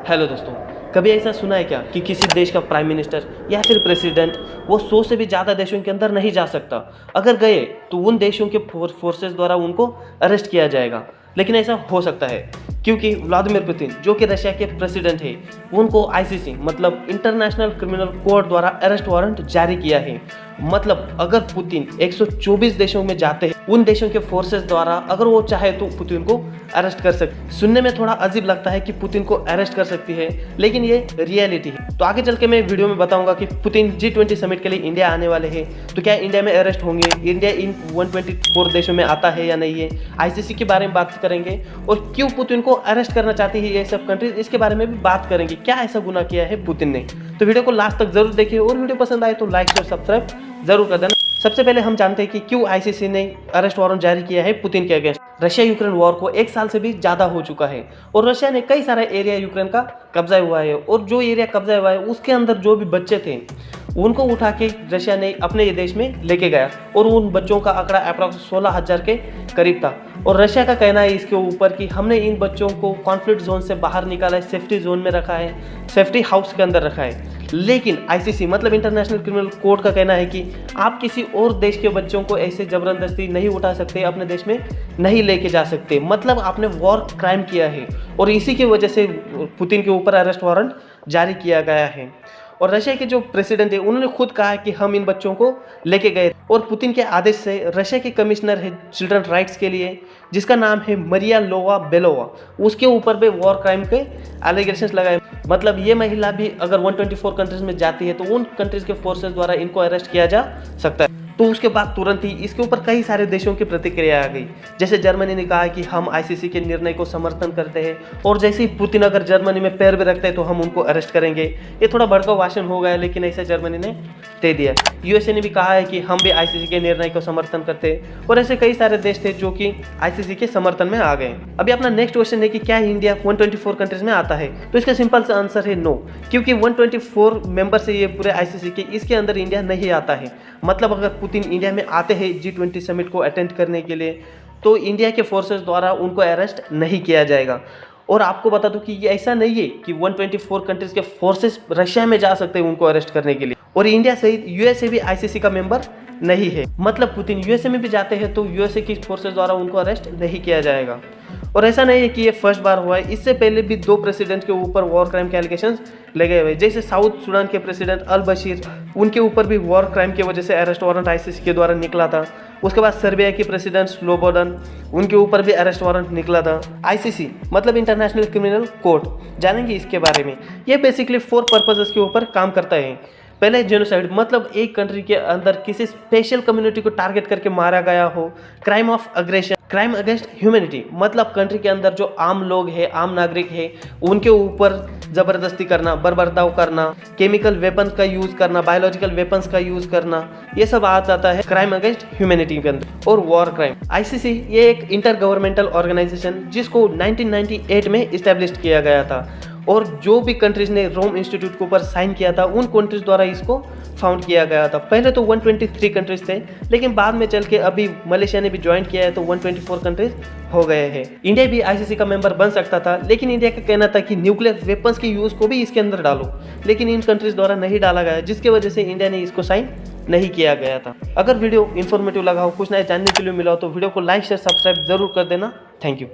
Hello दोस्तों, कभी ऐसा सुना है क्या कि किसी देश का प्राइम मिनिस्टर या फिर प्रेसिडेंट वो 100 से भी ज़्यादा देशों के अंदर नहीं जा सकता। अगर गए तो उन देशों के फोर्सेस द्वारा उनको अरेस्ट किया जाएगा। लेकिन ऐसा हो सकता है क्योंकि व्लादिमीर पुतिन जो कि रशिया के प्रेसिडेंट है उनको आईसीसी मतलब इंटरनेशनल क्रिमिनल कोर्ट द्वारा अरेस्ट वारंट जारी किया है। मतलब अगर पुतिन 124 देशों में जाते हैं उन देशों के फोर्सेस द्वारा अगर वो चाहे तो पुतिन को अरेस्ट कर सकते। सुनने में थोड़ा अजीब लगता है कि पुतिन को अरेस्ट कर सकती है, लेकिन ये रियलिटी है। तो आगे चल के मैं वीडियो में बताऊंगा कि पुतिन G20 समिट के लिए इंडिया आने वाले हैं, तो क्या इंडिया में अरेस्ट होंगे, इंडिया इन 124 देशों में आता है या नहीं है, आईसीसी के बारे में बात करेंगे और क्यों पुतिन को अरेस्ट करना चाहती है ये सब कंट्रीज, इसके बारे में भी बात करेंगे। क्या ऐसा गुनाह किया है पुतिन ने। तो वीडियो को लास्ट तक जरूर देखिए और वीडियो पसंद आए तो लाइक शेयर सब्सक्राइब जरूर कर देना। सबसे पहले हम जानते हैं कि क्यों आईसीसी ने अरेस्ट वारंट जारी किया है पुतिन के अगेंस्ट। रशिया यूक्रेन वॉर को 1 साल से भी ज़्यादा हो चुका है और रशिया ने कई सारा एरिया यूक्रेन का कब्जा हुआ है और जो एरिया कब्जा हुआ है उसके अंदर जो भी बच्चे थे उनको उठा के रशिया ने अपने देश में लेके गया और उन बच्चों का आंकड़ा अप्रॉक्स 16,000 के करीब था। और रशिया का कहना है इसके ऊपर कि हमने इन बच्चों को कॉन्फ्लिक्ट जोन से बाहर निकाला है, सेफ्टी जोन में रखा है, सेफ्टी हाउस के अंदर रखा है। लेकिन आईसीसी मतलब इंटरनेशनल क्रिमिनल कोर्ट का कहना है कि आप किसी और देश के बच्चों को ऐसे ज़बरदस्ती नहीं उठा सकते, अपने देश में नहीं लेके जा सकते। मतलब आपने वॉर क्राइम किया है और इसी की वजह से पुतिन के ऊपर अरेस्ट वारंट जारी किया गया है। और रशिया के जो प्रेसिडेंट है उन्होंने खुद कहा है कि हम इन बच्चों को लेके गए और पुतिन के आदेश से रशिया के कमिश्नर है चिल्ड्रन राइट्स के लिए जिसका नाम है मरिया लोवा बेलोवा, उसके ऊपर भी वॉर क्राइम के एलिगेशंस लगाए। मतलब ये महिला भी अगर 124 कंट्रीज में जाती है तो उन कंट्रीज के फोर्सेस द्वारा इनको अरेस्ट किया जा सकता है। तो उसके बाद तुरंत ही इसके ऊपर कई सारे देशों की प्रतिक्रिया आ गई। जैसे जर्मनी ने कहा कि हम आईसीसी के निर्णय को समर्थन करते हैं और जैसे ही पुतिन अगर जर्मनी में पैर भी रखते हैं तो हम उनको अरेस्ट करेंगे। ये थोड़ा भड़काऊ भाषण हो गया, लेकिन ऐसे जर्मनी ने दे दिया। यूएसए ने भी कहा है कि हम भी आईसीसी के निर्णय को समर्थन करते हैं और ऐसे कई सारे देश थे जो कि आईसीसी के समर्थन में आ गए। अभी अपना नेक्स्ट क्वेश्चन है कि क्या इंडिया 124 कंट्रीज में आता है, तो इसका सिंपल सा आंसर है नो, क्योंकि 124 मेंबर से ये पूरे आईसीसी के इसके अंदर इंडिया नहीं आता है। मतलब अगर पुतिन इंडिया में आते हैं G20 समिट को अटेंड करने के लिए तो इंडिया के फोर्सेस द्वारा उनको अरेस्ट नहीं किया जाएगा। और आपको बता दूं कि ये ऐसा नहीं है कि 124 कंट्रीज के फोर्सेस रशिया में जा सकते हैं उनको अरेस्ट करने के लिए। और इंडिया सहित यूएसए भी आईसीसी का मेंबर नहीं है। मतलब पुतिन यूएसए में भी जाते हैं तो यूएसए की फोर्सेस द्वारा उनको अरेस्ट नहीं किया जाएगा। और ऐसा नहीं है कि ये फर्स्ट बार हुआ है, इससे पहले भी 2 प्रेसिडेंट के ऊपर वॉर क्राइम के एलिगेशंस लगे हुए। जैसे साउथ सूडान के प्रेसिडेंट अल बशीर, उनके ऊपर भी वॉर क्राइम की वजह से अरेस्ट वारंट आईसीसी के द्वारा निकला था। उसके बाद सर्बिया के प्रेसिडेंट स्लोबोडन, उनके ऊपर भी अरेस्ट वारंट निकला था। आईसीसी मतलब इंटरनेशनल क्रिमिनल कोर्ट, जानेंगे इसके बारे में। ये बेसिकली 4 पर्पसेस के ऊपर काम करता है। पहले जेनोसाइड मतलब एक कंट्री के अंदर किसी स्पेशल कम्युनिटी को टारगेट करके मारा गया हो। Crime of aggression, crime against humanity मतलब कंट्री के अंदर जो आम लोग हैं, आम नागरिक हैं, उनके ऊपर ज़बरदस्ती करना, बर्बरदाव करना, केमिकल वेपन्स का यूज़ करना, बायोलॉजिकल वेपन्स का यूज़ करना, ये सब आ जाता है क्राइम अगेंस्ट ह्यूमैनिटी के अंदर। और वॉर क्राइम, आईसीसी ये एक इंटर गवर्नमेंटल ऑर्गेनाइजेशन जिसको 1998 में इस्टेब्लिश किया गया था और जो भी कंट्रीज ने रोम इंस्टीट्यूट के ऊपर साइन किया था उन कंट्रीज द्वारा इसको फाउंड किया गया था। पहले तो 123 कंट्रीज थे, लेकिन बाद में चल के अभी मलेशिया ने भी ज्वाइन किया है तो 124 कंट्रीज हो गए हैं। इंडिया भी आईसीसी का मेंबर बन सकता था, लेकिन इंडिया का कहना था कि न्यूक्लियर वेपन्स के यूज़ को भी इसके अंदर डालो, लेकिन इन कंट्रीज द्वारा नहीं डाला गया, जिसकी वजह से इंडिया ने इसको साइन नहीं किया गया था। अगर वीडियो इन्फॉर्मेटिव लगा हो, कुछ नया जानने के लिए मिला हो तो वीडियो को लाइक शेयर सब्सक्राइब जरूर कर देना। Thank you.